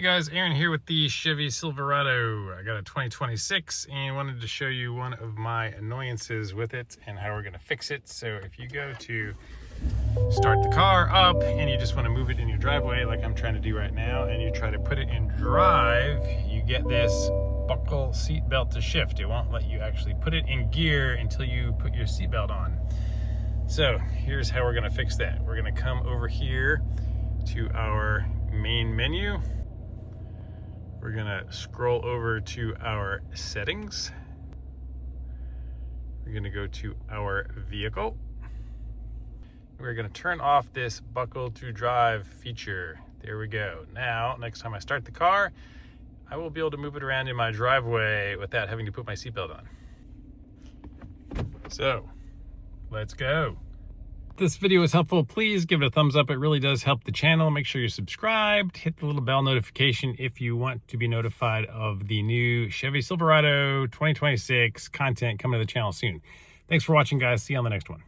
Guys, Aaron here with the Chevy Silverado. I got a 2026 and wanted to show you one of my annoyances with it and how we're going to fix it. So if you go to start the car up and you just want to move it in your driveway like I'm trying to do right now, and you try to put it in drive, you get this buckle seat belt to shift. It won't let you actually put it in gear until you put your seat belt on. So here's how we're going to fix that. We're going to come over here to our main menu. We're gonna scroll over to our settings. We're gonna go to our vehicle. We're gonna turn off this buckle to drive feature. There we go. Now, next time I start the car, I will be able to move it around in my driveway without having to put my seatbelt on. So, let's go. If this video was helpful, please give it a thumbs up. It really does help the channel. Make sure you're subscribed. Hit the little bell notification if you want to be notified of the new Chevy Silverado 2026 content coming to the channel soon. Thanks for watching, guys. See you on the next one.